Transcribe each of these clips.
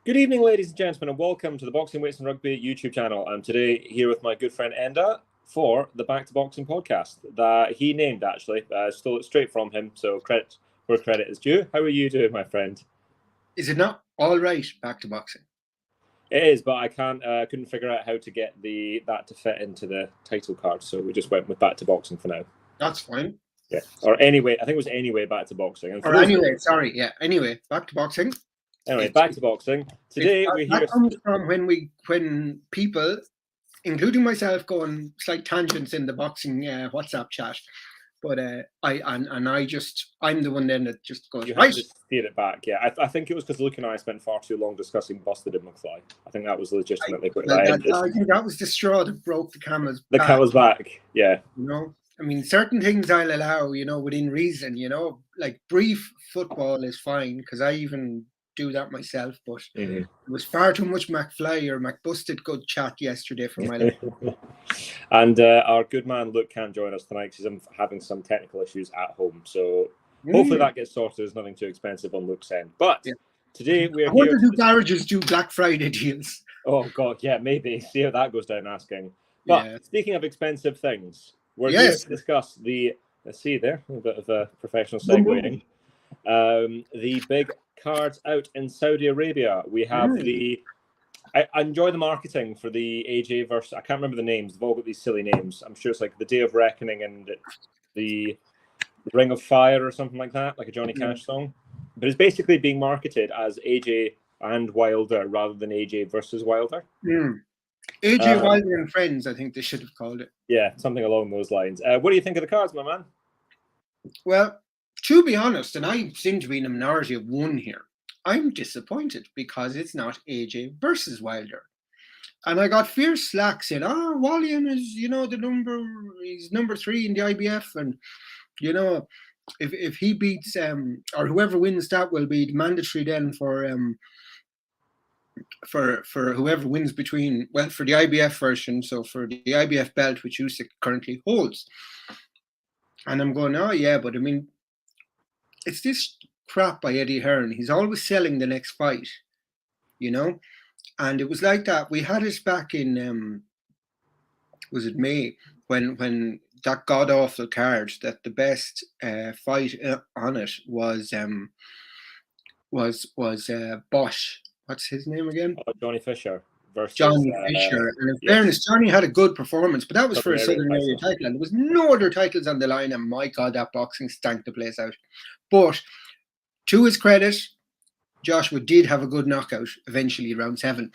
Good evening, ladies and gentlemen, and welcome to the Boxing, Weights and Rugby YouTube channel. I'm today here with my good friend Enda for the Back to Boxing podcast that he named, actually. Stole it straight from him, so credit where credit is due. How are you doing, my friend? Is it not all right, Back to Boxing? It is, but I couldn't figure out how to get that to fit into the title card, so we just went with Back to Boxing for now. That's fine. Yeah, or anyway, I think it was anyway Back to Boxing. And anyway, sorry, yeah. Anyway, Back to Boxing. Anyway, Back to Boxing. Today we hear. That comes from when people, including myself, go on slight tangents in the boxing WhatsApp chat. But I'm the one then that just goes. You have to steer it back, yeah. I think it was because Luke and I spent far too long discussing Busted and McFly. I think that was legitimately what I think that was the straw that broke the camel's back. The camel's back, yeah. You know, I mean, certain things I'll allow, within reason. Like brief football is fine because I even do that myself, but it was far too much McFly or McBusted good chat yesterday for my life. And our good man Luke can't join us tonight because he's having some technical issues at home. So hopefully that gets sorted. There's nothing too expensive on Luke's end. But today we're I wonder do garages do Black Friday deals? Oh God, yeah, maybe. See how that goes down asking. But speaking of expensive things, we're here to discuss let's see there, a bit of a professional segueing. The big cards out in Saudi Arabia. We have I enjoy the marketing for the AJ versus, I can't remember the names, they've all got these silly names. I'm sure it's like the Day of Reckoning and the Ring of Fire or something like that, like a Johnny Cash song. But it's basically being marketed as AJ and Wilder rather than AJ versus Wilder. AJ Wilder and Friends, I think they should have called it. Yeah, something along those lines. What do you think of the cards, my man? Well, to be honest, and I seem to be in a minority of one here, I'm disappointed because it's not AJ versus Wilder. And I got fierce slack saying, Walian is, he's number 3 in the IBF. And, if he beats, or whoever wins that will be mandatory then for whoever wins for the IBF version, so for the IBF belt, which Usyk currently holds. And I'm going, but I mean, it's this crap by Eddie Hearn. He's always selling the next fight, and it was like that. We had it back in, was it May, when that god awful card that the best fight on it was Bosch. What's his name again? Johnny Fisher. Johnny Fisher. And in fairness, Johnny had a good performance, but that was for a Southern Area title. And there was no other titles on the line. And my God, that boxing stank the place out. But to his credit, Joshua did have a good knockout eventually, round 7.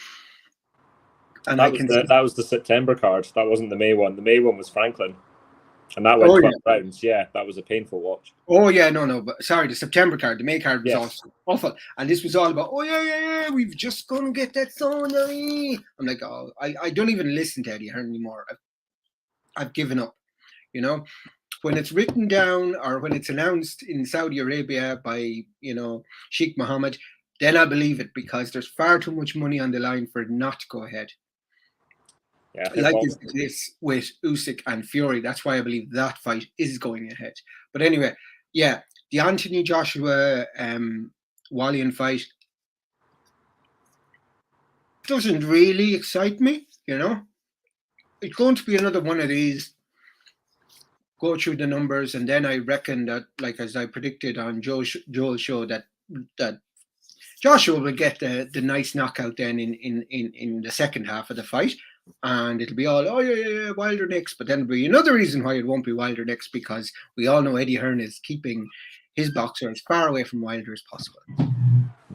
And that was the September card. That wasn't the May one. The May one was Franklin. And that went 12 rounds. Yeah, that was a painful watch. Oh, yeah, no. But sorry, the September card, the May card was also awful. And this was all about, we've just going to get that song. I'm like, I don't even listen to Eddie Hearn anymore. I've given up, When it's written down or when it's announced in Saudi Arabia by, Sheikh Mohammed, then I believe it because there's far too much money on the line for it not to go ahead. Yeah, like this with Usyk and Fury. That's why I believe that fight is going ahead. But anyway, the Anthony Joshua Walian fight doesn't really excite me, It's going to be another one of these, go through the numbers, and then I reckon that, like as I predicted on Joel's show, that Joshua will get the nice knockout then in the second half of the fight. And it'll be all, Wilder next. But then there'll be another reason why it won't be Wilder next, because we all know Eddie Hearn is keeping his boxer as far away from Wilder as possible,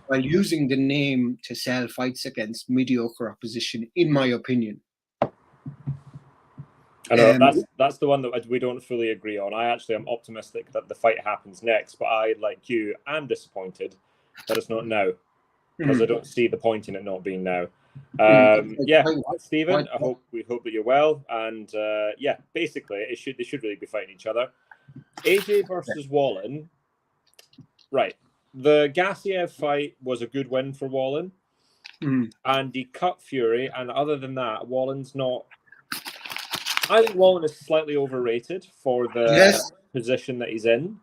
while using the name to sell fights against mediocre opposition, in my opinion. I know, that's the one that we don't fully agree on. I actually am optimistic that the fight happens next, but I, like you, am disappointed that it's not now, because I don't see the point in it not being now. Stephen, we hope that you're well, and basically they should really be fighting each other. AJ versus Wallin, right? The Gassiev fight was a good win for Wallin, and he cut Fury, and other than that, Wallin's not. I think Wallin is slightly overrated for the position that he's in.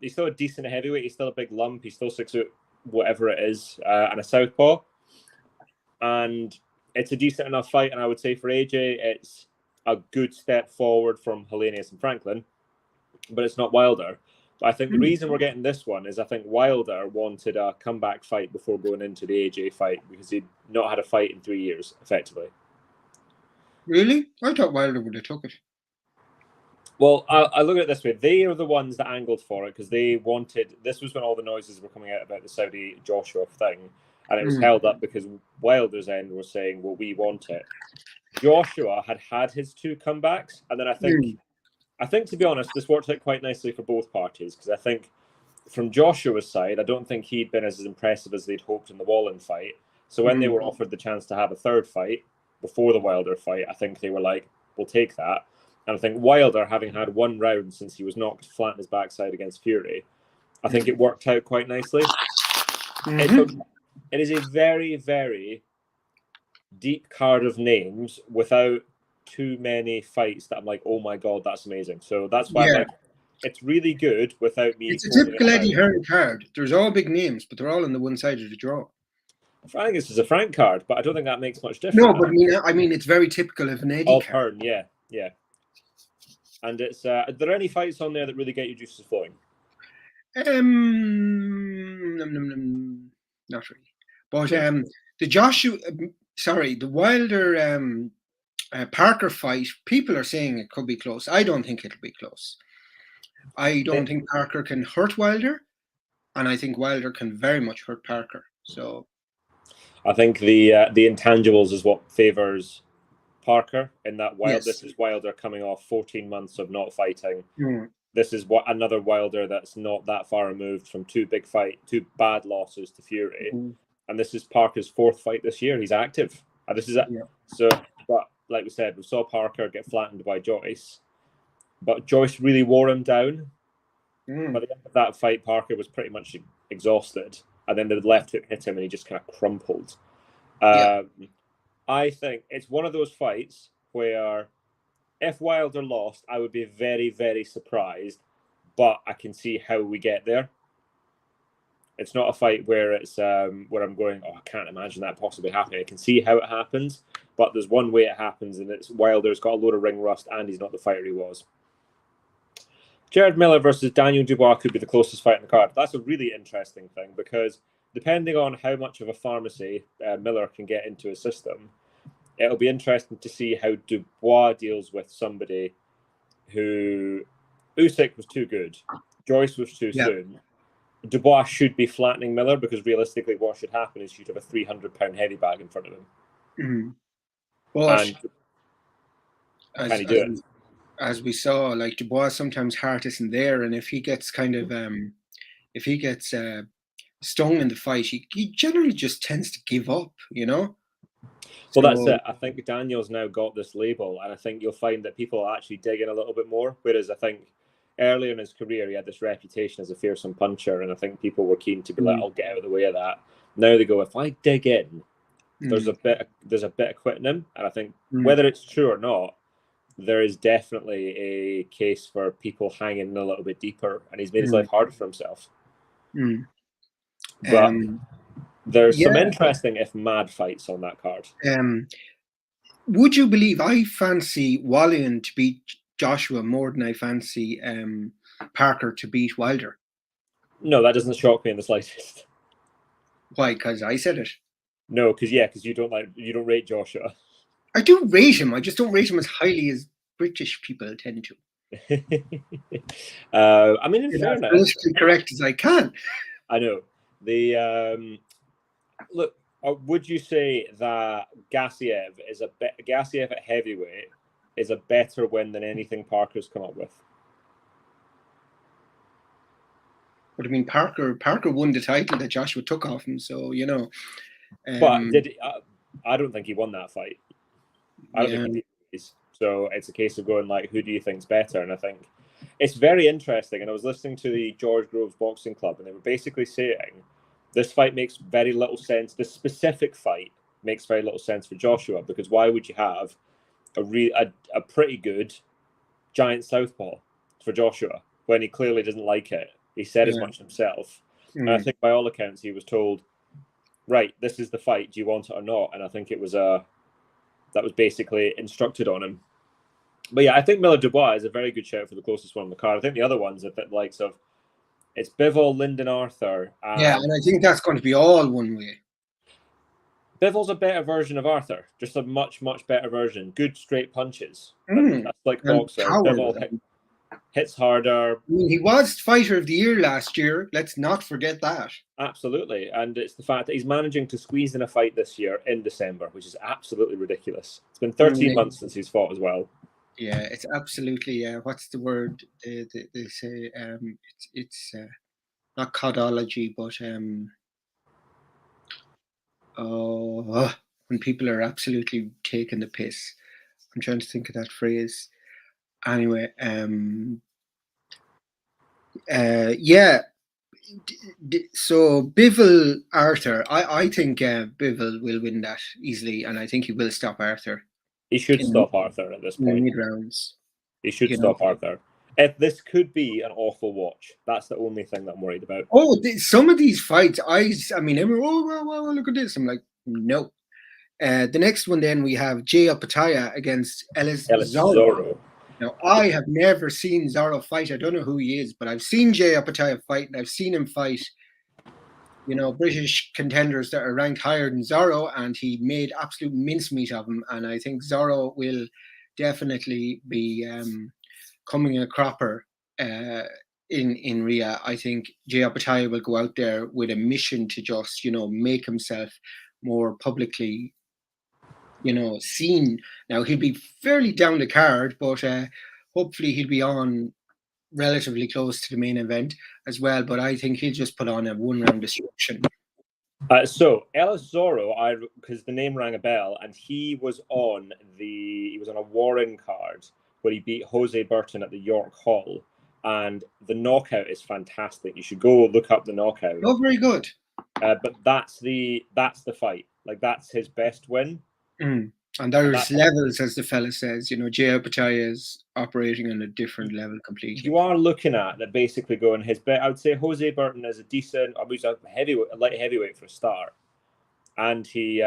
He's still a decent heavyweight. He's still a big lump. He's still 6'1", whatever it is, and a southpaw. And it's a decent enough fight. And I would say for AJ, it's a good step forward from Helenius and Franklin, but it's not Wilder. But I think the reason we're getting this one is I think Wilder wanted a comeback fight before going into the AJ fight because he'd not had a fight in 3 years, effectively. Really? I thought Wilder would have took it. Well, I look at it this way. They are the ones that angled for it because they wanted... This was when all the noises were coming out about the Saudi Joshua thing. And it was held up because Wilder's end was saying, well, we want it. Joshua had his 2 comebacks. And then I think, to be honest, this worked out quite nicely for both parties because I think from Joshua's side, I don't think he'd been as impressive as they'd hoped in the Wallin fight. So when they were offered the chance to have a third fight before the Wilder fight, I think they were like, we'll take that. And I think Wilder, having had 1 round since he was knocked flat in his backside against Fury, I think it worked out quite nicely. It is a very, very deep card of names without too many fights that I'm like, oh my God, that's amazing. So that's why I'm like, it's really good without me. It's a typical Eddie Hearn card. There's all big names, but they're all on the one side of the draw. I think this is a Frank card, but I don't think that makes much difference. No, but I mean, it's very typical of an Eddie card. Hearn, yeah. And it's are there any fights on there that really get your juices flowing? Not really. But the Wilder Parker fight, people are saying it could be close. I don't think it'll be close. I don't think Parker can hurt Wilder, and I think Wilder can very much hurt Parker. So I think the intangibles is what favors Parker in that this is Wilder coming off 14 months of not fighting. This is another Wilder that's not that far removed from 2 bad losses to Fury. And this is Parker's 4th fight this year. He's active. And this is it. So, but like we said, we saw Parker get flattened by Joyce. But Joyce really wore him down. By the end of that fight, Parker was pretty much exhausted. And then the left hook hit him and he just kind of crumpled. I think it's one of those fights where if Wilder lost, I would be very, very surprised. But I can see how we get there. It's not a fight where it's where I'm going, oh, I can't imagine that possibly happening. I can see how it happens, but there's one way it happens, and it's Wilder's got a load of ring rust, and he's not the fighter he was. Jared Miller versus Daniel Dubois could be the closest fight in the card. That's a really interesting thing because depending on how much of a pharmacy Miller can get into his system, it'll be interesting to see how Dubois deals with somebody who Usyk was too good, Joyce was too soon. Dubois should be flattening Miller because realistically what should happen is you'd have a 300-pound heavy bag in front of him. Well, can he do it? As we saw, like Dubois, sometimes heart isn't there, and if he gets kind of stung in the fight, he generally just tends to give up, you know. Well, that's it. I think Daniel's now got this label, and I think you'll find that people are actually digging a little bit more. Whereas I think earlier in his career, he had this reputation as a fearsome puncher, and I think people were keen to be like, "I'll get out of the way of that." Now they go, "If I dig in, there's a bit of quitting him," and I think whether it's true or not, there is definitely a case for people hanging a little bit deeper, and he's made his life harder for himself. But there's some interesting, if mad, fights on that card. Would you believe I fancy Wallin to beat Joshua more than I fancy Parker to beat Wilder? No, that doesn't shock me in the slightest. Why? Because I said it. No, because you don't rate Joshua. I do rate him. I just don't rate him as highly as British people tend to. I mean, in fairness, as politically correct as I can. I know. Look, would you say that Gassiev at heavyweight is a better win than anything Parker's come up with? But I mean, Parker won the title that Joshua took off him, so you know. But I don't think he won that fight. I don't think he did. So it's a case of going like, who do you think's better? And I think it's very interesting. And I was listening to the George Groves Boxing Club, and they were basically saying this fight makes very little sense. This specific fight makes very little sense for Joshua because why would you have a pretty good giant southpaw for Joshua when he clearly doesn't like it? He said as much himself. And I think by all accounts he was told, right, this is the fight, do you want it or not? And I think it was that was basically instructed on him. But yeah, I think Miller Dubois is a very good shout for the closest one on the card. I think the other ones are the likes of, it's Bivol, Lyndon Arthur. And I think that's going to be all one way. Bivol's a better version of Arthur, just a much, much better version. Good straight punches. That's like boxer. Bivol hits harder. I mean, he was Fighter of the Year last year. Let's not forget that. Absolutely. And it's the fact that he's managing to squeeze in a fight this year in December, which is absolutely ridiculous. It's been 13 months since he's fought as well. Yeah, it's absolutely, what's the word they say? It's not codology, but when people are absolutely taking the piss. I'm trying to think of that phrase. Anyway, so Bivol Arthur, I think Bivol will win that easily, and I think he will stop Arthur. He should stop Arthur at this point. Mid-rounds. He should stop Arthur. If this could be an awful watch, that's the only thing that I'm worried about. Some of these fights, I mean, well, look at this. I'm like, no. The next one, then we have Jay Opetaia against Ellis Zorro. Now, I have never seen Zorro fight. I don't know who he is, but I've seen Jay Opetaia fight, and I've seen him fight, British contenders that are ranked higher than Zorro, and he made absolute mincemeat of him. And I think Zorro will definitely be coming a cropper in Riyadh. I think Jay Opetaia will go out there with a mission to just, make himself more publicly, seen. Now, he'll be fairly down the card, but hopefully he'll be on relatively close to the main event as well. But I think he'll just put on a one-round destruction. So Ellis Zorro, because the name rang a bell, and he was on a Warren card where he beat Jose Burton at the York Hall, and the knockout is fantastic. You should go look up the knockout. Oh, very good. But that's the fight. Like, that's his best win. And there's levels, as the fella says. Jay Opetaia is operating on a different level completely. You are looking at that, basically going his bet. I would say Jose Burton is a decent, he's a light heavyweight for a start, and he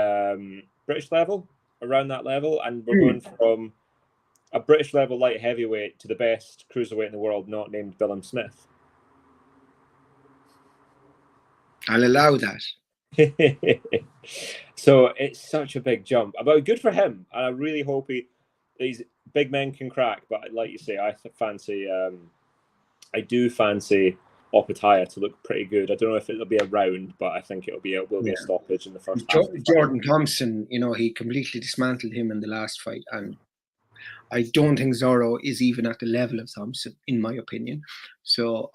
British level, around that level, and we're going from a British level light heavyweight to the best cruiserweight in the world, not named Billum Smith. I'll allow that. So it's such a big jump. But good for him. And I really hope these big men can crack. But like you say, I do fancy Opetaia to look pretty good. I don't know if it'll be a round, but I think will be a stoppage in the first half. Jordan Thompson, he completely dismantled him in the last fight, and I don't think Zorro is even at the level of Thompson, in my opinion. So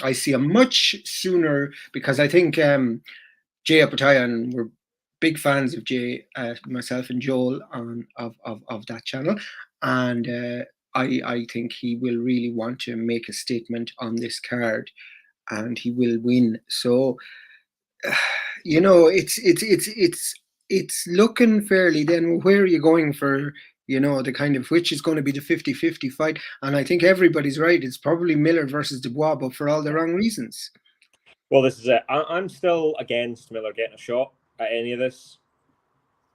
I see a much sooner, because I think Jay Opetaia, and we're big fans of Jay, myself and Joel of that channel, and I think he will really want to make a statement on this card, and he will win. So it's looking fairly. Then where are you going for? The kind of which is going to be the 50-50 fight. And I think everybody's right. It's probably Miller versus Dubois, but for all the wrong reasons. Well, this is it. I'm still against Miller getting a shot at any of this.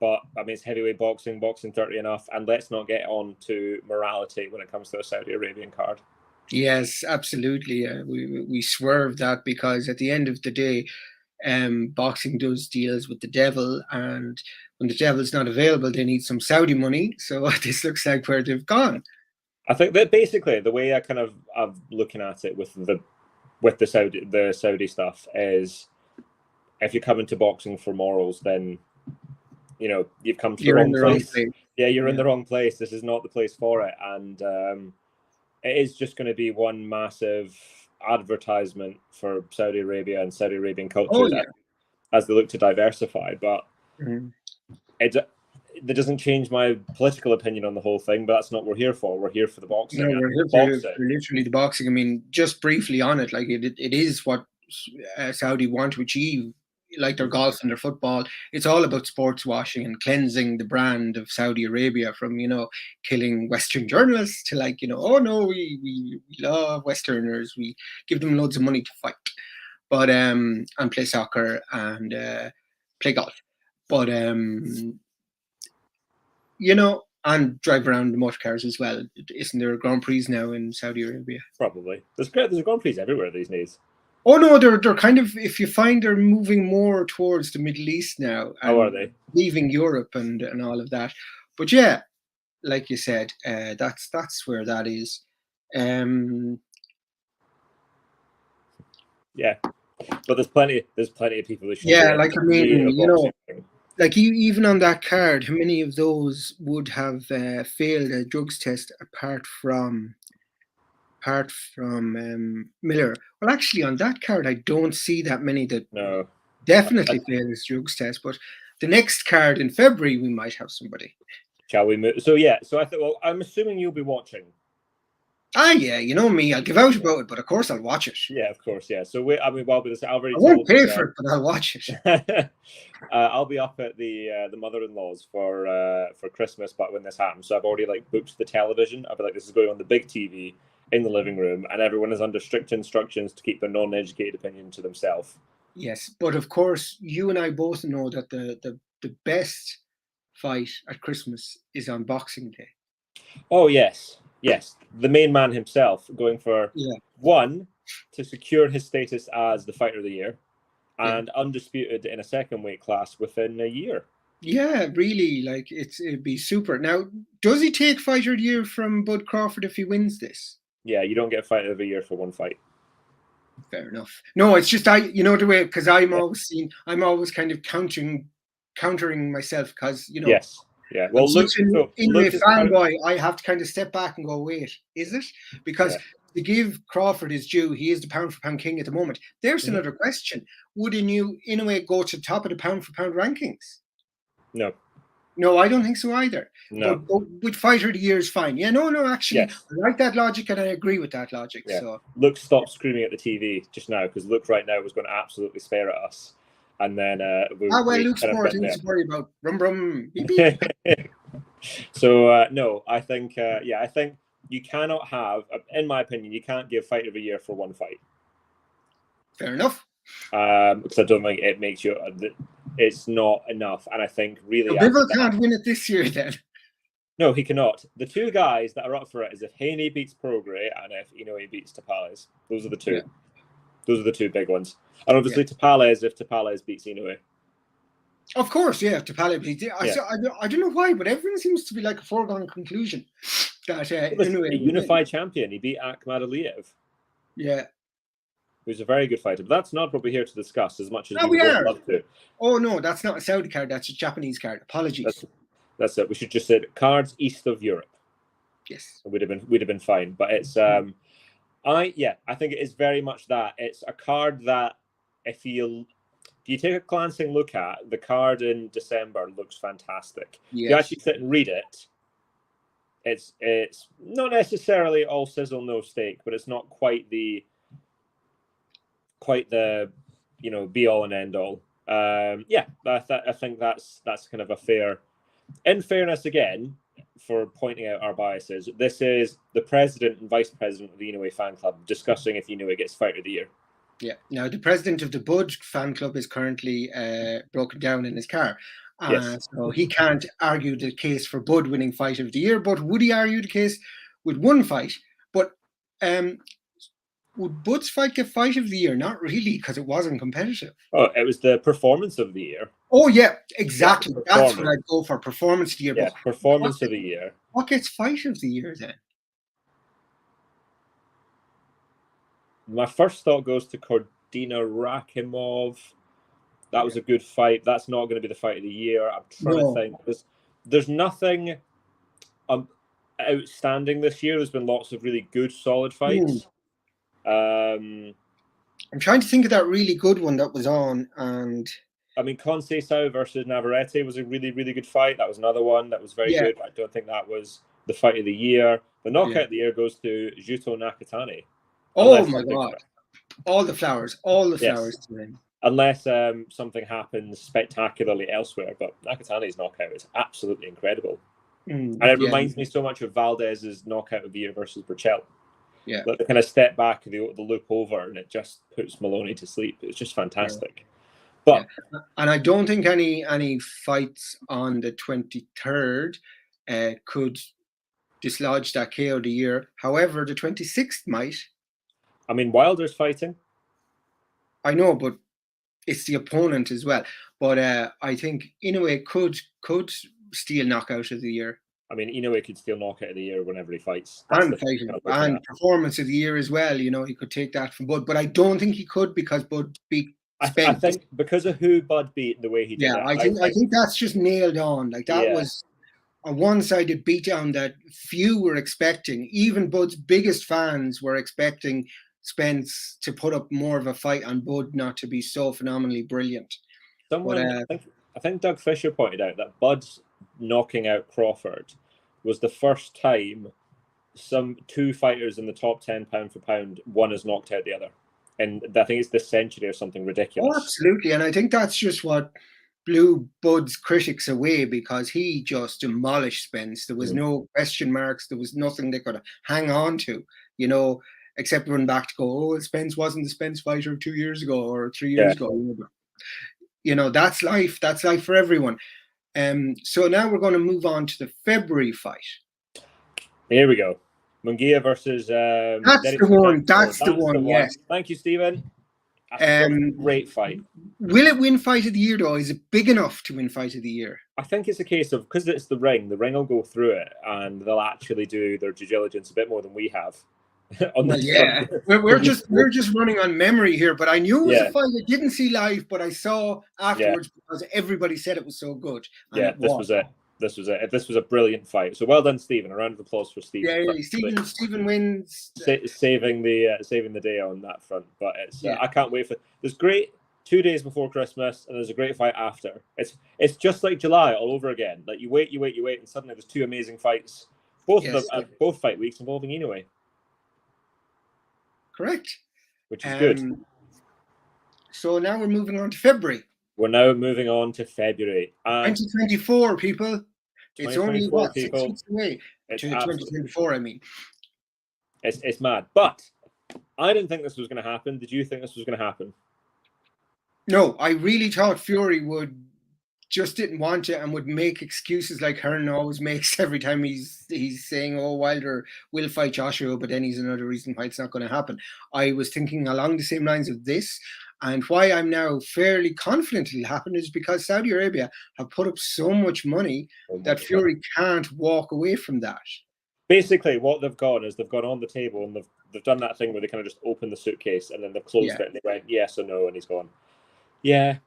But, I mean, it's heavyweight boxing 30 enough. And let's not get on to morality when it comes to a Saudi Arabian card. Yes, absolutely. We swerve that, because at the end of the day, boxing does deals with the devil, and when the devil's not available, they need some Saudi money. So this looks like where they've gone. I think that basically the way I'm looking at it with the Saudi stuff is, if you're coming to boxing for morals, then you've come to the wrong place. Yeah, you're in the wrong place. This is not the place for it, and it is just going to be one massive advertisement for Saudi Arabia and Saudi Arabian culture as they look to diversify. But that doesn't change my political opinion on the whole thing. But that's not what we're here for. We're here for the boxing. No, we're here for literally the boxing. I mean, just briefly on it, like it is what Saudi want to achieve like their golf and their football. It's all about sports washing and cleansing the brand of Saudi Arabia from, killing Western journalists to like, oh no, we love Westerners. We give them loads of money to fight, but and play soccer and play golf. But and drive around the motor cars as well. Isn't there a Grand Prix now in Saudi Arabia? Probably. There's a Grand Prix everywhere these days. Oh no, they're kind of, if you find, they're moving more towards the Middle East now. How are they? Leaving Europe and all of that. But yeah, like you said, that's where that is. Yeah, but there's plenty of people who should. Yeah, like I mean, like even on that card, how many of those would have failed a drugs test apart from Miller? Well, actually, on that card, I don't see that many that definitely failed his drugs test. But the next card in February, we might have somebody. Shall we move? So I thought. Well, I'm assuming you'll be watching. Yeah, you know me. I'll give out about it, but of course I'll watch it. Yeah, of course, yeah. So I won't pay for it, but I'll watch it. I'll be up at the mother-in-law's for Christmas, but when this happens, so I've already booked the television. I'll be like, this is going on the big TV in the living room, and everyone is under strict instructions to keep their non-educated opinion to themselves. Yes, but of course, you and I both know that the best fight at Christmas is on Boxing Day. Oh yes. Yes, the main man himself going for one to secure his status as the fighter of the year, and undisputed in a second weight class within a year. Yeah, really, it'd be super. Now, does he take fighter of the year from Bud Crawford if he wins this? Yeah, you don't get fighter of the year for one fight. Fair enough. No, it's just the way, because I'm always kind of countering myself because Yes. Yeah, well, Inoue fanboy, I have to kind of step back and go, wait, is it? Because to give Crawford his due, he is the pound-for-pound king at the moment. There's another question. Would Inoue go to the top of the pound-for-pound rankings? No. No, I don't think so either. No. But with fighter of the year is fine. Yeah, no, actually, I like that logic and I agree with that logic. Yeah. So Luke stopped screaming at the TV just now because Luke right now was going to absolutely spare at us. And then Luke's more things to worry about. Rum rum. Beep, beep. So no, I think I think you cannot have, in my opinion, you can't give fight of the year for one fight. Fair enough. Because I don't think it makes you. It's not enough, and I think really. Bivol can't win it this year, then. No, he cannot. The two guys that are up for it is if Haney beats Prograis and if Inoue beats Tapales. Those are the two. Yeah. Those are the two big ones. And obviously Tapales if Tapales beats Inoue. Of course, yeah, Tapales beats I don't know why, but everyone seems to be like a foregone conclusion that Inoue a unified champion. He beat Akhmad Aliyev. Yeah. Who's a very good fighter. But that's not what we're here to discuss as much as we would love to. Oh no, that's not a Saudi card, that's a Japanese card. Apologies. That's it. We should just say cards east of Europe. Yes. We'd have been fine. But it's I think it is very much that. It's a card that if you take a glancing look at, the card in December looks fantastic. Yes. You actually sit and read it. It's not necessarily all sizzle no steak, but it's not quite the be all and end all. I think that's kind of a fair. In fairness, again, for pointing out our biases, this is the president and vice president of the Inoue fan club discussing if Inoue gets fighter of the year. Yeah. Now, the president of the Bud fan club is currently broken down in his car. So he can't argue the case for Bud winning fight of the year, but would he argue the case with one fight? But would Bud's fight get fight of the year? Not really, because it wasn't competitive. Oh, it was the performance of the year. Oh, yeah, exactly. That's what I'd go for, performance of the year. Yeah, performance of the year. What gets fight of the year, then? My first thought goes to Kordina Rakhimov. That was a good fight. That's not going to be the fight of the year. I'm trying to think. There's nothing outstanding this year. There's been lots of really good, solid fights. I'm trying to think of that really good one that was on, and I mean, Conceição versus Navarrete was a really, really good fight. That was another one that was very good. I don't think that was the fight of the year. The knockout of the year goes to Juto Nakatani. Oh my God! All the flowers to him. unless something happens spectacularly elsewhere. But Nakatani's knockout is absolutely incredible. And it reminds me so much of Valdez's knockout of the year versus Burchell. Yeah. Like the kind of step back, the loop over, and it just puts Maloney to sleep. It's just fantastic. Yeah. But and I don't think any fights on the 23rd could dislodge that KO of the year. However, the 26th might. I mean, Wilder's fighting. I know, but it's the opponent as well. But I think Inoue could steal knockout of the year. I mean, Inoue could steal knockout of the year whenever he fights. And performance of the year as well. You know, he could take that from Bud. But I don't think he could because Bud beat Spence. I think because of who Bud beat and the way he did it. I think that's just nailed on. Like that was a one-sided beatdown that few were expecting. Even Bud's biggest fans were expecting Spence to put up more of a fight and Bud not to be so phenomenally brilliant. I think Doug Fisher pointed out that Bud's knocking out Crawford was the first time two fighters in the top 10 pound for pound, one has knocked out the other. And I think it's this century or something ridiculous. Oh, absolutely. And I think that's just what blew Bud's critics away, because he just demolished Spence. There was no question marks. There was nothing they could hang on to, you know, except run back to go, oh, Spence wasn't the Spence fighter of 2 years ago or 3 years ago. You know, that's life. That's life for everyone. So now we're going to move on to the February fight. Here we go. Munguia versus that's the one. That's the one. Yes. Thank you, Stephen. Great fight. Will it win fight of the year though? Is it big enough to win fight of the year? I think it's a case of, because it's the ring will go through it and they'll actually do their due diligence a bit more than we have. We're just running on memory here, but I knew it was a fight I didn't see live, but I saw afterwards because everybody said it was so good. This was it. This was a brilliant fight. So well done, Stephen. A round of applause for Stephen. Yeah, Stephen wins. Saving the day on that front. But it's I can't wait for. There's great 2 days before Christmas, and there's a great fight after. It's just like July all over again. Like you wait, and suddenly there's two amazing fights. Both of them, both fight weeks involving Inoue. Correct. Which is good. So now we're moving on to February. We're now moving on to February. 2024, people. It's only 6 weeks away. It's 2024, I mean. It's mad. But I didn't think this was going to happen. Did you think this was going to happen? No, I really thought Fury just didn't want it and would make excuses like Hearn always makes every time he's saying, oh, Wilder will fight Joshua, but then he's another reason why it's not going to happen. I was thinking along the same lines of this, and why I'm now fairly confident it'll happen is because Saudi Arabia have put up so much money that Fury can't walk away from that. Basically, what they've gone is they've gone on the table and they've done that thing where they kind of just open the suitcase and then they've closed it and they went yes or no, and he's gone, yeah.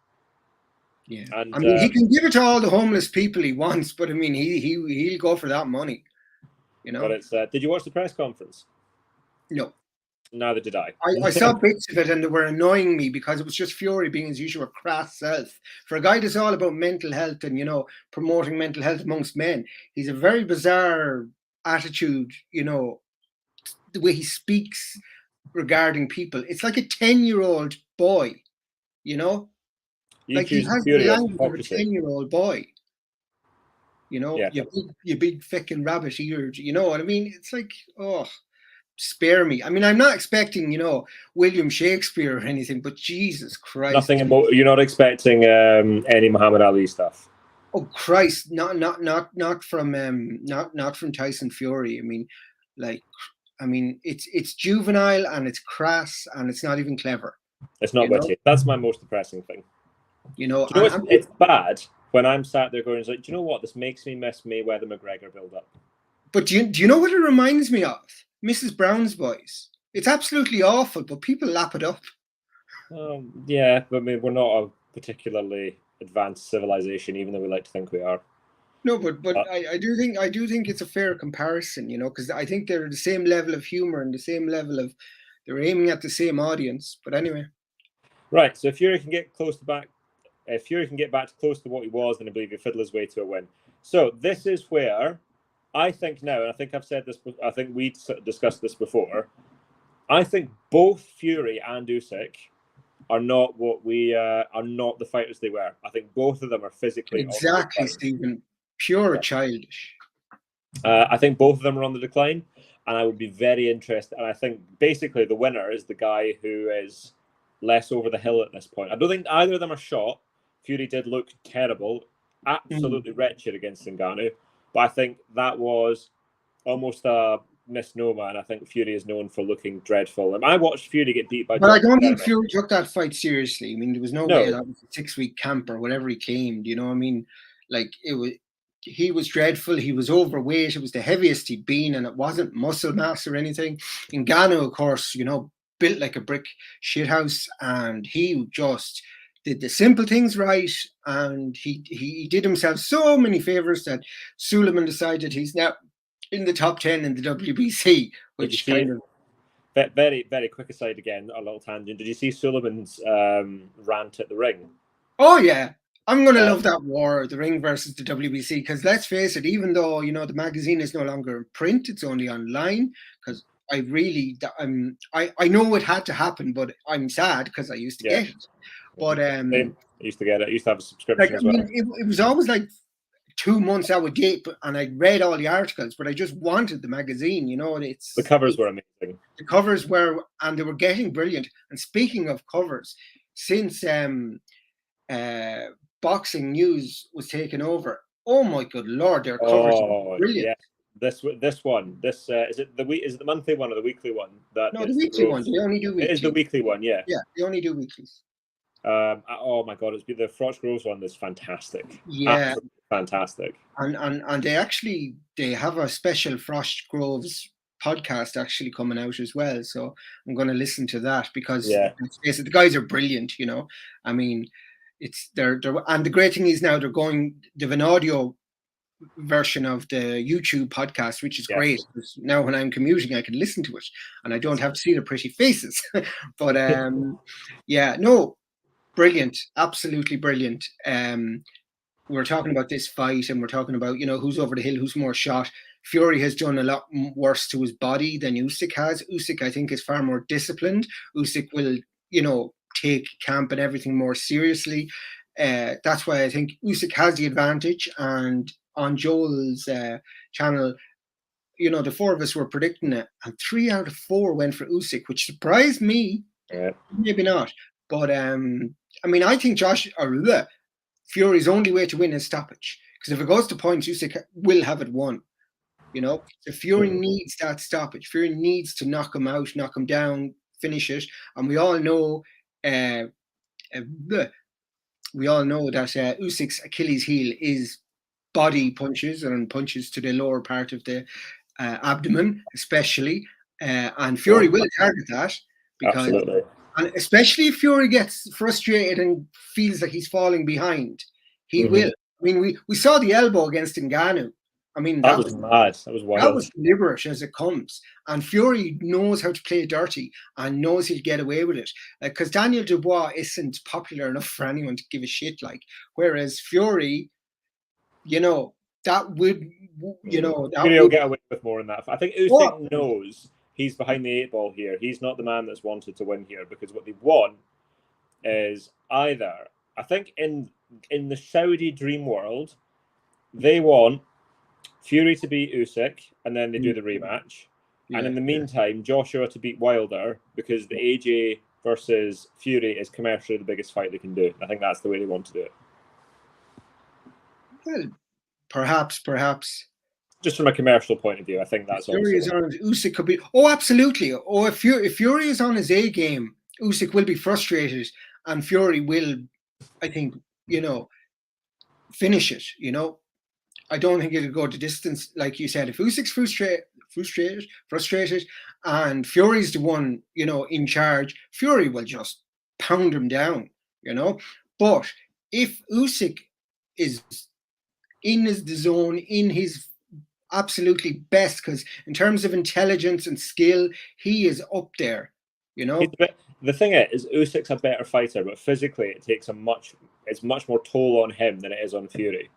Yeah, and, I mean, he can give it to all the homeless people he wants, but I mean, he'll go for that money, you know. But it's. Did you watch the press conference? No. Neither did I. I saw bits of it and they were annoying me because it was just Fury being his usual crass self. For a guy that's all about mental health and, you know, promoting mental health amongst men, he's a very bizarre attitude, you know, the way he speaks regarding people. It's like a 10-year-old boy, you know. Like he has the language of a 10-year-old boy, you know. You big fucking rabbit eared, you know what I mean? It's like, oh, spare me. I mean, I'm not expecting, you know, William Shakespeare or anything, but Jesus Christ, nothing. You're not expecting any Muhammad Ali stuff. Oh Christ, not from Tyson Fury. I mean, it's juvenile and it's crass and it's not even clever. It's not witty. That's my most depressing thing. You know, it's bad when I'm sat there going, like, do you know what? This makes me miss Mayweather McGregor build up. But do you know what it reminds me of? Mrs. Brown's Boys. It's absolutely awful, but people lap it up. Yeah, but I mean, we're not a particularly advanced civilization, even though we like to think we are. No, but I do think it's a fair comparison, you know, because I think they're the same level of humor and the same level of they're aiming at the same audience. But anyway, right. So if Fury can get back to close to what he was, then I believe he'll fiddle his way to a win. So this is where I think now, and I think I've said this, I think we discussed this before, I think both Fury and Usyk are not what we are not the fighters they were. I think both of them are physically exactly, Stephen. Pure childish. I think both of them are on the decline, and I would be very interested. And I think basically the winner is the guy who is less over the hill at this point. I don't think either of them are shot. Fury did look terrible, absolutely wretched against Ngannou, but I think that was almost a misnomer, and I think Fury is known for looking dreadful. And I watched Fury get beat by. But I don't think Fury took that fight seriously. I mean, there was no way that was a 6-week camp or whatever he claimed. You know, I mean, like it was. He was dreadful. He was overweight. It was the heaviest he'd been, and it wasn't muscle mass or anything. Ngannou, of course, you know, built like a brick shithouse, and he just did the simple things right, and he did himself so many favors that Suleiman decided he's now in the top 10 in the WBC, which kind of... Very, very quick aside again, a little tangent. Did you see Suleiman's rant at the ring? Oh, yeah. I'm going to love that war, the ring versus the WBC, because let's face it, even though, you know, the magazine is no longer in print, it's only online, because I know it had to happen, but I'm sad because I used to get it. But I used to get it. I used to have a subscription as well. I mean, it was always like 2 months out of date, and I read all the articles, but I just wanted the magazine, you know. And the covers were amazing. The covers were, and they were getting brilliant. And speaking of covers, since Boxing News was taken over, oh my good lord, their covers are brilliant. Yeah. This one, is it the monthly one or the weekly one? No, the weekly one. They only do weekly. It is the weekly one, yeah. Yeah, they only do weeklies. Oh my god, the Froch Groves one is fantastic. Yeah, absolutely fantastic. And they have a special Froch Groves podcast actually coming out as well. So I'm going to listen to that because the guys are brilliant. You know, I mean. They're and the great thing is now they have an audio version of the YouTube podcast, which is great. Now when I'm commuting, I can listen to it and I don't have to see their pretty faces. But brilliant, absolutely brilliant. We're talking about this fight and we're talking about, you know, who's over the hill, who's more shot. Fury has done a lot worse to his body than Usyk has. Usyk, I think, is far more disciplined. Usyk will, you know, take camp and everything more seriously. That's why I think Usyk has the advantage. And on Joel's channel, you know, the four of us were predicting it, and 3 out of 4 went for Usyk, which surprised me. Maybe not, but I mean, I think Fury's only way to win is stoppage, because if it goes to points, Usyk will have it won. You know, so Fury needs that stoppage. Fury needs to knock him out, knock him down, finish it, and we all know. We all know that Usyk's Achilles heel is body punches and punches to the lower part of the abdomen, especially, and Fury will target that because, and especially if Fury gets frustrated and feels like he's falling behind, he will. I mean, we saw the elbow against Ngannou. I mean, that was mad. That was wild. That was deliberate as it comes. And Fury knows how to play dirty and knows he'll get away with it. Because Daniel Dubois isn't popular enough for anyone to give a shit like. Whereas Fury, you know, that would, you know... Fury will get away with more than that. I think Usyk knows he's behind the 8 ball here. He's not the man that's wanted to win here, because what they want is either... I think in the Saudi dream world, they want Fury to beat Usyk, and then they do the rematch. And in the meantime, Joshua to beat Wilder, because the AJ versus Fury is commercially the biggest fight they can do. I think that's the way they want to do it. Well, perhaps. Just from a commercial point of view, I think that's also... Fury is on Usyk could be... Oh, absolutely. Oh, if Fury is on his A game, Usyk will be frustrated, and Fury will, I think, you know, finish it, you know. I don't think it'll go the distance, like you said. If Usyk's frustrated, and Fury's the one, you know, in charge, Fury will just pound him down, you know. But if Usyk is in the zone, in his absolutely best, because in terms of intelligence and skill, he is up there, you know. The thing is Usyk's a better fighter, but physically it takes it's much more toll on him than it is on Fury.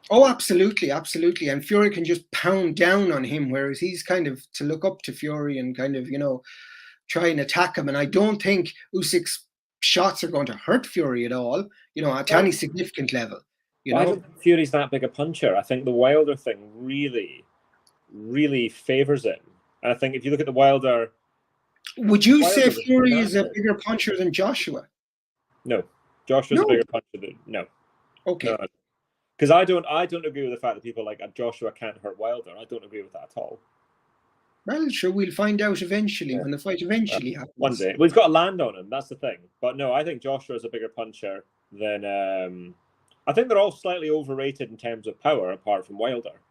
Oh, absolutely. And Fury can just pound down on him, whereas he's kind of to look up to Fury and kind of, you know, try and attack him. And I don't think Usyk's shots are going to hurt Fury at all, you know, at any significant level. You know? I don't think Fury's that big a puncher. I think the Wilder thing really, really favours him. And I think if you look at the Wilder... Would you say Fury is a bigger puncher than Joshua? No. Joshua's a bigger puncher than... No. Okay. Because I don't agree with the fact that people like Joshua can't hurt Wilder. I don't agree with that at all. Well, sure, we'll find out eventually when the fight eventually happens. One day. Well, he's got to land on him. That's the thing. But no, I think Joshua's a bigger puncher than... I think they're all slightly overrated in terms of power, apart from Wilder.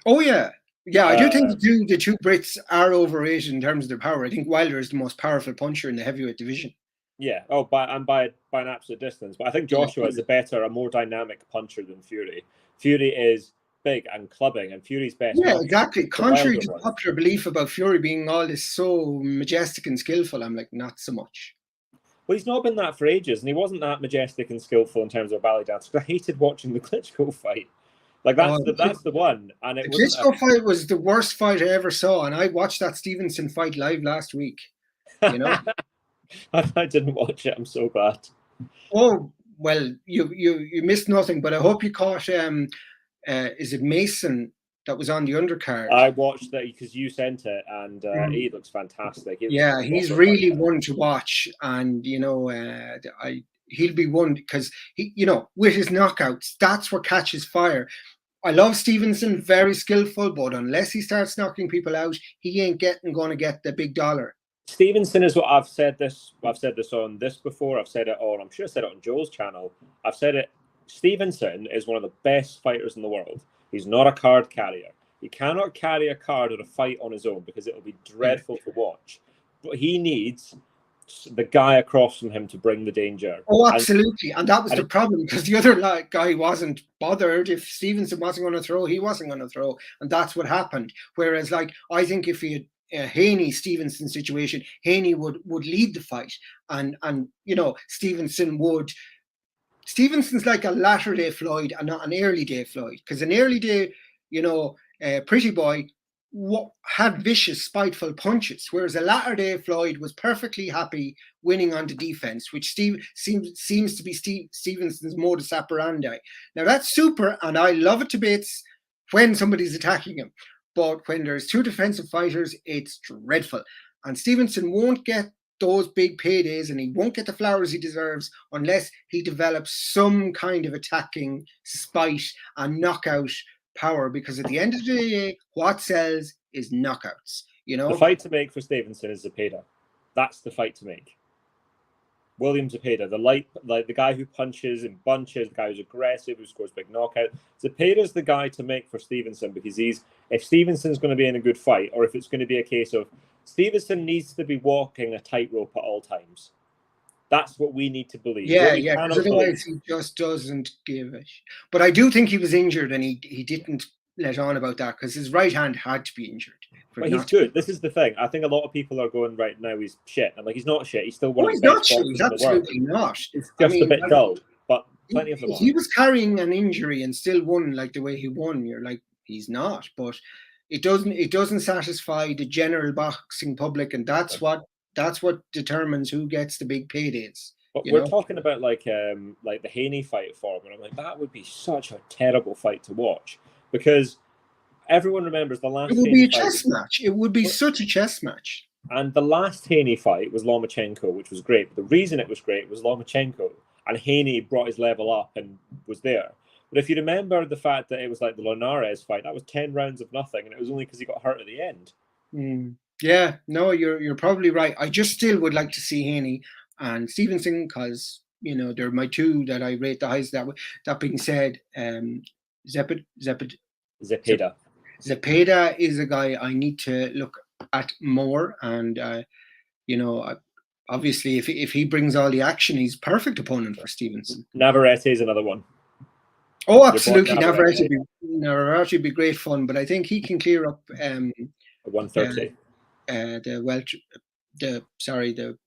Oh, yeah. Yeah, I do think the two Brits are overrated in terms of their power. I think Wilder is the most powerful puncher in the heavyweight division. Yeah. Oh, by an absolute distance. But I think Joshua is a more dynamic puncher than Fury. Fury is big and clubbing, and Fury's best. Yeah, exactly. Contrary to popular belief about Fury being all this so majestic and skillful, I'm like, not so much. Well, he's not been that for ages, and he wasn't that majestic and skillful in terms of ballet dance. I hated watching the Klitschko fight. Like that's the one. And the Klitschko fight was the worst fight I ever saw, and I watched that Stevenson fight live last week. You know, I didn't watch it. I'm so glad. Oh well, you missed nothing, but I hope you caught. Is it Mason that was on the undercard? I watched that because you sent it, and he looks fantastic. He's really one to watch, and you know, he'll be one because he, you know, with his knockouts, that's what catches fire. I love Stevenson, very skillful, but unless he starts knocking people out, he ain't going to get the big dollar. Stevenson is what I've said this on this before. I've said it on, I'm sure I said it on Joel's channel. I've said it. Stevenson is one of the best fighters in the world. He's not a card carrier. He cannot carry a card or a fight on his own because it'll be dreadful to watch. But he needs the guy across from him to bring the danger. Oh, absolutely. And that was the problem, because the other guy wasn't bothered. If Stevenson wasn't going to throw, he wasn't going to throw. And that's what happened. Whereas, like, I think if he had Haney-Stevenson situation, Haney would lead the fight. And you know, Stevenson's like a latter-day Floyd and not an early-day Floyd. Because an early-day, you know, Pretty Boy had vicious, spiteful punches, whereas a latter-day Floyd was perfectly happy winning on the defense, which seems to be Stevenson's modus operandi. Now, that's super, and I love it to bits when somebody's attacking him. But when there's two defensive fighters, it's dreadful. And Stevenson won't get those big paydays, and he won't get the flowers he deserves unless he develops some kind of attacking spite and knockout power, because at the end of the day, what sells is knockouts. You know, the fight to make for Stevenson is Zepeda. That's the fight to make. William Zepeda, the guy who punches in bunches, the guy who's aggressive, who scores big knockouts. Zepeda's the guy to make for Stevenson, because if Stevenson's going to be in a good fight, or if it's going to be a case of Stevenson needs to be walking a tightrope at all times. That's what we need to believe. Yeah, because otherwise he just doesn't give a shit. But I do think he was injured, and he didn't let on about that, because his right hand had to be injured. But he's good. This is the thing. I think a lot of people are going, right now he's shit. I'm like, he's not shit. He's still one of the best boxers in the world. He's absolutely not. It's just a bit dull, but plenty of them are. He was carrying an injury and still won like the way he won. You're like, he's not. But it doesn't satisfy the general boxing public, and that's what determines who gets the big paydays. But we're talking about like the Haney fight for him, and I'm like, that would be such a terrible fight to watch, because everyone remembers the last. It would be a chess match. It would be such a chess match. And the last Haney fight was Lomachenko, which was great. But the reason it was great was Lomachenko, and Haney brought his level up and was there. But if you remember the fact that it was like the Linares fight, that was 10 rounds of nothing, and it was only because he got hurt at the end. Yeah, no, you're probably right. I just still would like to see Haney and Stevenson, because you know they're my two that I rate the highest. That being said, Zepeda is a guy I need to look at more, and you know, obviously if he brings all the action, he's perfect opponent for Stevenson. Navarrete is another one. Oh, absolutely, Navarrete would be great fun, but I think he can clear up 130. The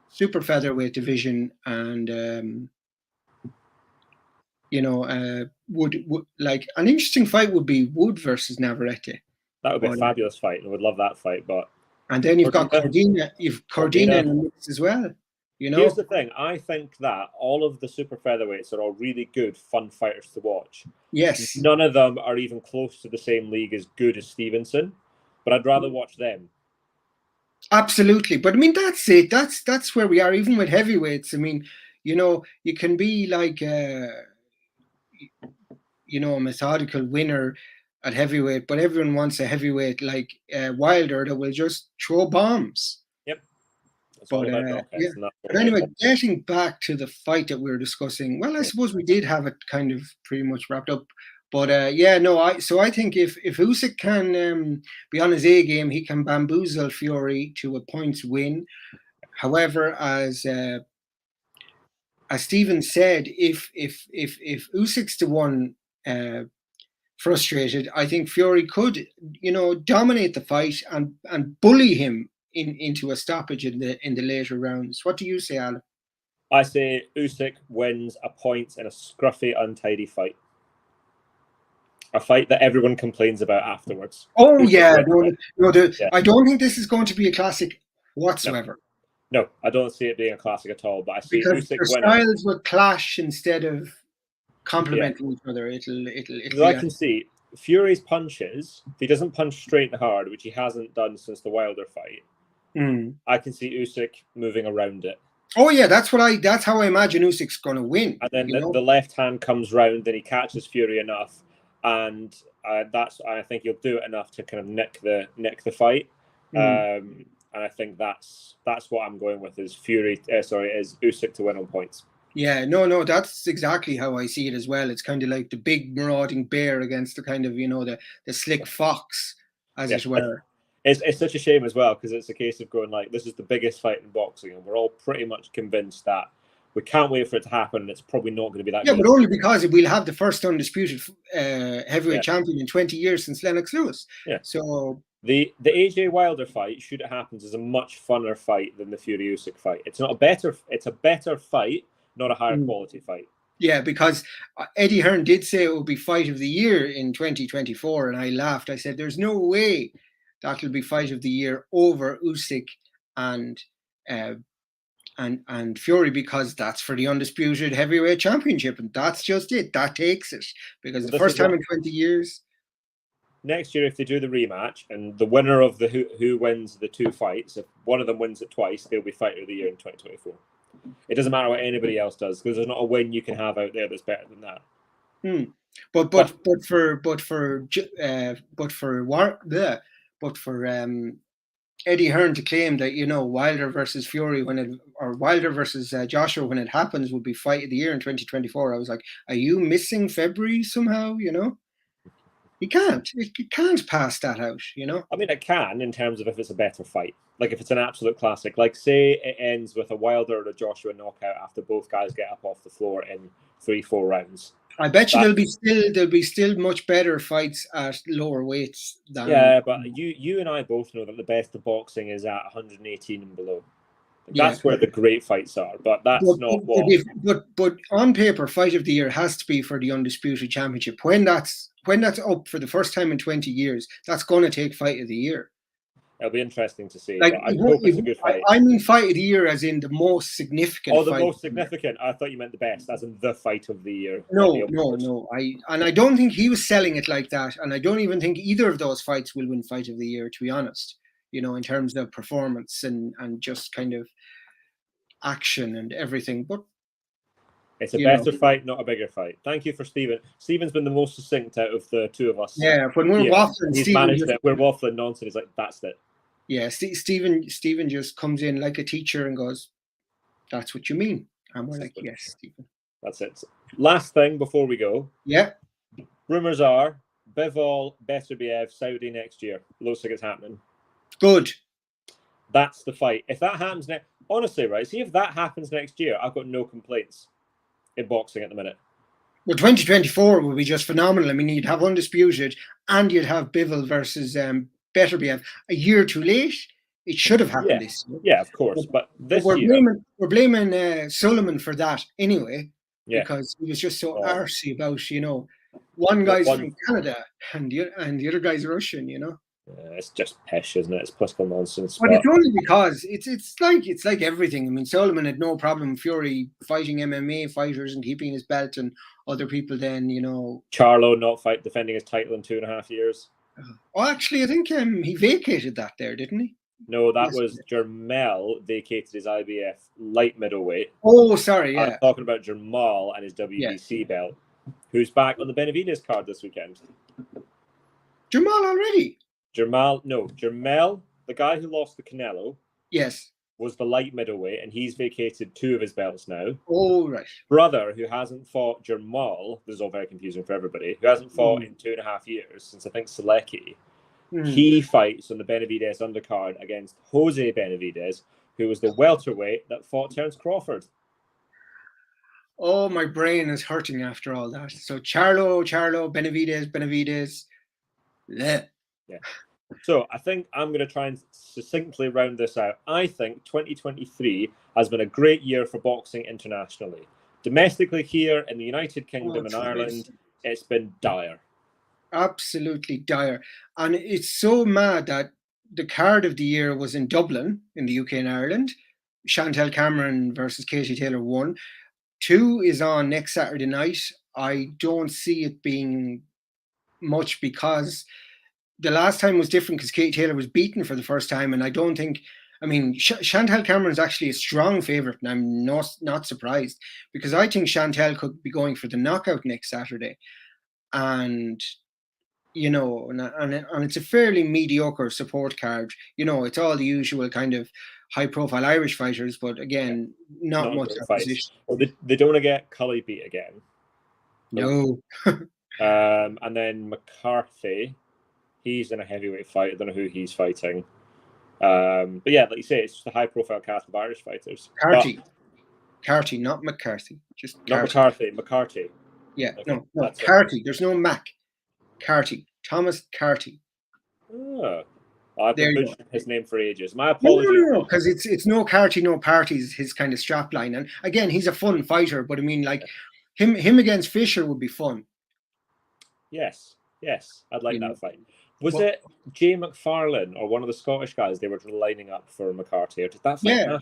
super featherweight division, and you know, would like an interesting fight would be Wood versus Navarrete. That would be a fabulous fight. I would love that fight. But and then you've got Cordina. You've Cordina in the mix as well. You know, here's the thing. I think that all of the super featherweights are all really good, fun fighters to watch. Yes. None of them are even close to the same league as good as Stevenson, but I'd rather watch them. Absolutely. But I mean, that's it. That's where we are, even with heavyweights. I mean, you know, you can be like, you know, a methodical winner at heavyweight, but everyone wants a heavyweight like Wilder that will just throw bombs. Yep. It's But all about knockouts. yeah. But anyway, getting back to the fight that we were discussing, well, I suppose we did have it kind of pretty much wrapped up. But yeah, no, I think if Usyk can be on his A game, he can bamboozle Fury to a points win. However, as Stephen said, if Usyk's the one frustrated, I think Fury could, you know, dominate the fight and bully him into a stoppage in the later rounds. What do you say, Alan? I say Usyk wins a point in a scruffy, untidy fight. A fight that everyone complains about afterwards. Oh, Usyk yeah. I don't think this is going to be a classic whatsoever. No, I don't see it being a classic at all. But I see because Usyk their styles will clash instead of complementing each other. It'll I can see Fury's punches. If he doesn't punch straight and hard, which he hasn't done since the Wilder fight, I can see Usyk moving around it. Oh yeah, that's how I imagine Usyk's going to win. And then the left hand comes round, and he catches Fury enough, and I think he'll do it enough to kind of nick the fight. And I think that's what I'm going with is is Usyk to win on points. Yeah, no, that's exactly how I see it as well. It's kind of like the big marauding bear against the kind of, you know, the slick fox, as it were. It's such a shame as well, because it's a case of going like, this is the biggest fight in boxing, and we're all pretty much convinced that we can't wait for it to happen, and it's probably not going to be that good. But only because we'll have the first undisputed heavyweight champion in 20 years since Lennox Lewis. Yeah. So the AJ Wilder fight, should it happen, is a much funner fight than the Fury Usyk fight. It's a better fight, not a higher quality fight. Yeah, because Eddie Hearn did say it would be fight of the year in 2024, and I laughed. I said, "There's no way that'll be fight of the year over Usyk and Fury, because that's for the undisputed heavyweight championship, and that's just it. That takes it, because the first time in 20 years." Next year, if they do the rematch, and the winner of the who wins the two fights, if one of them wins it twice, they'll be fighter of the year in 2024. It doesn't matter what anybody else does, because there's not a win you can have out there that's better than that. But for Eddie Hearn to claim that, you know, Wilder versus Fury Wilder versus Joshua when it happens would be fight of the year in 2024, I was like, are you missing February somehow? You know, it can't pass that out. You know, I mean, it can, in terms of if it's a better fight. Like if it's an absolute classic, like say it ends with a Wilder or a Joshua knockout after both guys get up off the floor in 3-4 rounds. I bet you there'll be still much better fights at lower weights than. Yeah, but you and I both know that the best of boxing is at 118 and below. That's where the great fights are, but that's not what. But on paper, fight of the year has to be for the undisputed championship. When that's up for the first time in 20 years, that's going to take fight of the year. It'll be interesting to see. Like, I hope it's a good fight. I mean fight of the year as in the most significant. Oh, the most significant. I thought you meant the best, as in the fight of the year. No. I don't think he was selling it like that, and I don't even think either of those fights will win fight of the year, to be honest. You know, in terms of performance and just kind of action and everything. But it's a better fight, not a bigger fight. Thank you for Stephen. Stephen's been the most succinct out of the two of us. Yeah, when we're waffling, he's managed it. We're waffling nonsense. He's like, that's it. Yeah, Stephen just comes in like a teacher and goes, "That's what you mean." And we're like, "Yes, Stephen." That's it. Last thing before we go. Yeah. Rumors are Bivol, Beterbiev, Saudi next year. Looks like it's happening. Good. That's the fight. If that happens next, honestly, right? See, if that happens next year, I've got no complaints in boxing at the minute. Well, 2024 will be just phenomenal. I mean, you'd have undisputed, and you'd have Bivol versus Beterbiev. A year too late. It should have happened this year. Yeah, of course. But this we're year, we're blaming Sullivan for that anyway, because he was just so arsey about, you know, one guy's from Canada and the other guy's Russian, you know. It's just pish, isn't it? It's political nonsense. But it's only because it's like everything. I mean, Sullivan had no problem Fury fighting MMA fighters and keeping his belt, and other people then, Charlo not defending his title in 2.5 years. Oh, actually, I think he vacated that there, didn't he? No, that was Jermell vacated his IBF light middleweight. Oh, sorry, yeah. I'm talking about Jamal and his WBC belt, who's back on the Benavidez card this weekend. Jamal already? Jermell, the guy who lost the Canelo. Yes. Was the light middleweight, and he's vacated 2 of his belts now. Oh, right. Brother, who hasn't fought Jamal, this is all very confusing for everybody, who hasn't fought in 2.5 years, since I think Selecki, he fights on the Benavidez undercard against Jose Benavidez, who was the welterweight that fought Terence Crawford. Oh, my brain is hurting after all that. So Charlo, Benavidez. Yeah. So I think I'm going to try and succinctly round this out. I think 2023 has been a great year for boxing internationally. Domestically here in the United Kingdom and Ireland, it's been dire. Absolutely dire. And it's so mad that the card of the year was in Dublin, in the UK and Ireland. Chantel Cameron versus Katie Taylor 1. 2 is on next Saturday night. I don't see it being much because the last time was different because Katie Taylor was beaten for the first time, and I don't think. I mean, Chantel Cameron is actually a strong favourite, and I'm not surprised because I think Chantel could be going for the knockout next Saturday, and and it's a fairly mediocre support card. It's all the usual kind of high-profile Irish fighters, but again, not much opposition. Well, they don't want to get Cully beat again. No. And then McCarthy. He's in a heavyweight fight. I don't know who he's fighting. But yeah, like you say, it's just a high-profile cast of Irish fighters. Carty, not McCarthy. Just not McCarthy. Yeah, okay, no, Carty. There's no Mac. Carty. Thomas Carty. Oh. I've been butchering his name for ages. My apologies. No, because it's no Carty, no parties, his kind of strapline. And again, he's a fun fighter, but I mean, like, him against Fisher would be fun. Yes, I'd like that fight. Was it Jay McFarlane or one of the Scottish guys they were lining up for McCarthy? Or did that fight happen?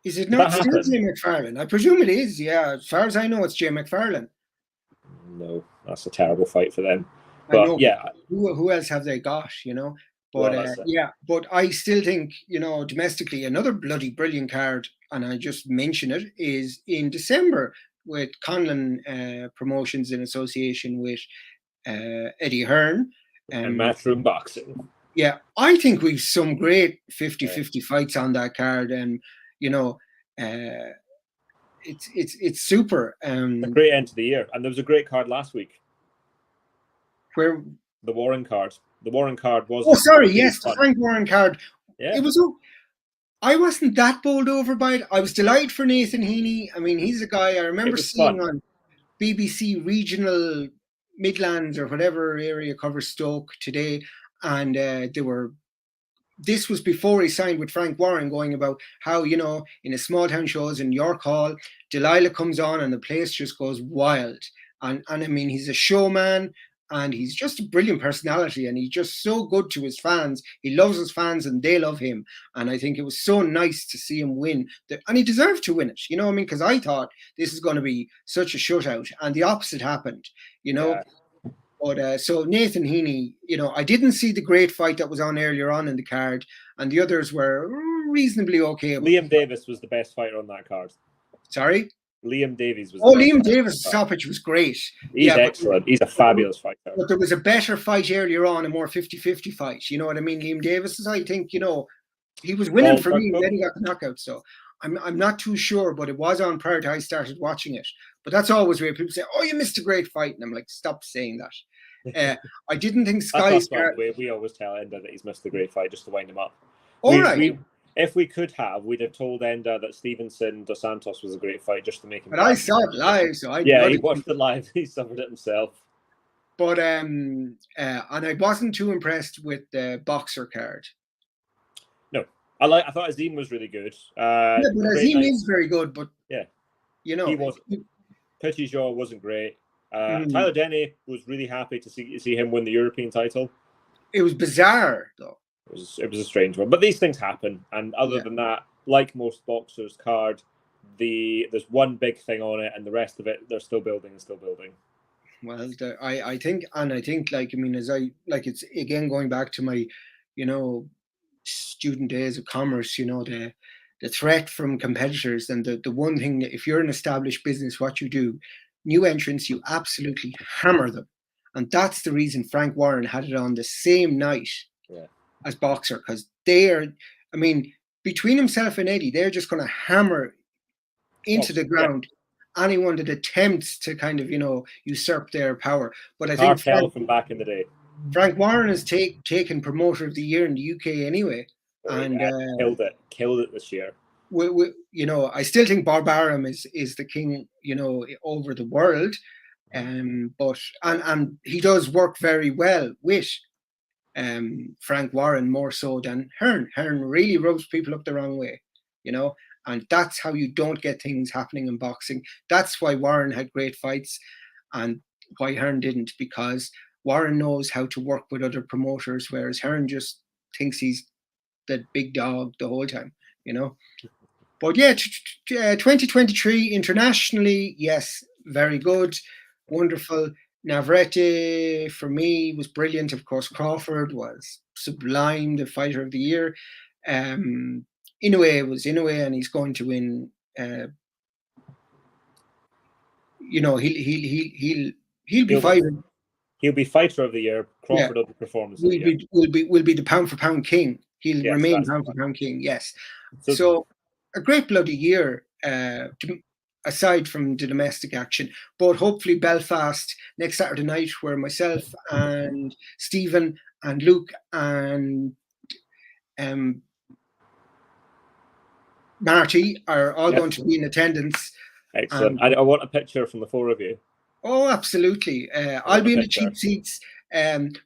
Is it not still Jay McFarlane? I presume it is, yeah. As far as I know, it's Jay McFarlane. No, that's a terrible fight for them. But yeah. Who else have they got, But but I still think, domestically, another bloody brilliant card, and I just mention it, is in December with Conlon Promotions in association with Eddie Hearn. And Matchroom Boxing. Yeah, I think we've some great 50-50 fights on that card, and it's super. A great end to the year, and there was a great card last week. Where the Warren card. The Warren card was. Oh, sorry, yes, the Frank Warren card. Yeah, it was. I wasn't that bowled over by it. I was delighted for Nathan Heaney. I mean, he's a guy I remember seeing on BBC Regional Midlands or whatever area covers Stoke today, and this was before he signed with Frank Warren, going about how, in a small town shows in York Hall, Delilah comes on and the place just goes wild. And I mean, he's a showman and he's just a brilliant personality, and he's just so good to his fans. He loves his fans and they love him. And I think it was so nice to see him win. And he deserved to win it, because I thought this is going to be such a shutout, and the opposite happened, Yeah. But so Nathan Heaney, I didn't see the great fight that was on earlier on in the card, and the others were reasonably okay. Liam Davis was the best fighter on that card. Sorry? Liam Davies was. Liam Davis' stoppage was great. He's excellent. He's a fabulous fighter. But there was a better fight earlier on, a more 50-50 fight. You know what I mean? Liam Davis, I think, he was winning for me, and then he got the knockout. So I'm not too sure, but it was on prior to I started watching it. But that's always where people say, "Oh, you missed a great fight," and I'm like, "Stop saying that." I didn't think Sky's. We always tell Enda that he's missed a great fight just to wind him up. If we could have, we'd have told Enda that Stevenson Dos Santos was a great fight just to make him. But I saw it live, so he watched it live. He suffered it himself. But and I wasn't too impressed with the boxer card. No, I thought Azim was really good. But Azim is very good, but he was. Petit Jean wasn't great. Tyler Denny was really happy to see him win the European title. It was bizarre, though. It was a strange one, but these things happen. And other than that, like most boxers' card, there's one big thing on it, and the rest of it they're still building and still building. Well, I think like, I mean, it's again going back to my, student days of commerce. The threat from competitors, and the one thing that if you're an established business, what you do, new entrants, you absolutely hammer them, and that's the reason Frank Warren had it on the same night as Boxer, because I mean, between himself and Eddie, they're just going to hammer into the ground anyone that attempts to kind of usurp their power. But I think from back in the day, Frank Warren has taken Promoter of the Year in the UK anyway, and killed it this year. I still think Barbarum is the king, over the world, but he does work very well with Frank Warren, more so than Hearn. Hearn really rubs people up the wrong way, and that's how you don't get things happening in boxing. That's why Warren had great fights and why Hearn didn't, because Warren knows how to work with other promoters, whereas Hearn just thinks he's the big dog the whole time, But 2023 internationally, yes, very good, wonderful. Navarrete, for me, was brilliant. Of course, Crawford was sublime, the fighter of the year. Inoue was Inoue, and he's going to win. He'll be fighting. He'll be fighter of the year. Crawford will be performance of the year. Will be the pound for pound king. He'll remain pound for pound king. Yes. So a great bloody year. Aside from the domestic action, but hopefully Belfast next Saturday night, where myself and Stephen and Luke and Marty are all going to be in attendance. Excellent. I want a picture from the four of you. Oh, absolutely. I'll be in the cheap seats.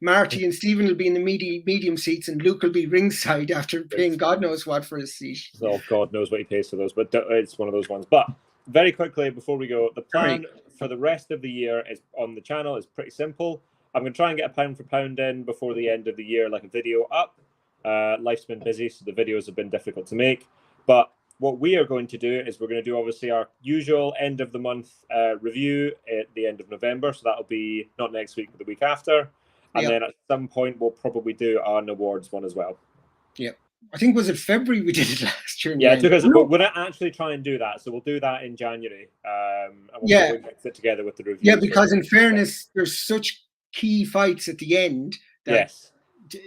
Marty and Stephen will be in the medium seats, and Luke will be ringside after paying God knows what for his seat. Oh, God knows what he pays for those, but it's one of those ones. But very quickly before we go, the plan for the rest of the year is on the channel is pretty simple. I'm going to try and get a pound for pound in before the end of the year, like a video up. Life's been busy, so the videos have been difficult to make. But what we are going to do is we're going to do obviously our usual end of the month review at the end of November. So that'll be not next week, but the week after. And then at some point, we'll probably do an awards one as well. Yeah. I think was it February we did it last year. Yeah, it took us. But we're not actually try and do that, so we'll do that in January. And we'll mix it together with the review. Yeah, because in fairness, there's such key fights at the end that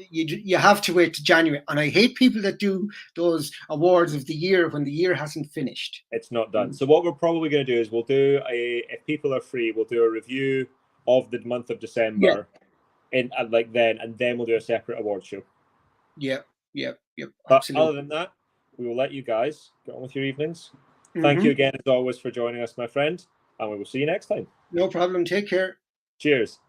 you have to wait to January. And I hate people that do those awards of the year when the year hasn't finished. It's not done. So what we're probably going to do is we'll do if people are free, we'll do a review of the month of December, and then we'll do a separate award show. Yep. But other than that, we will let you guys get on with your evenings. Thank you again, as always, for joining us, my friend, and we will see you next time. No problem. Take care. Cheers.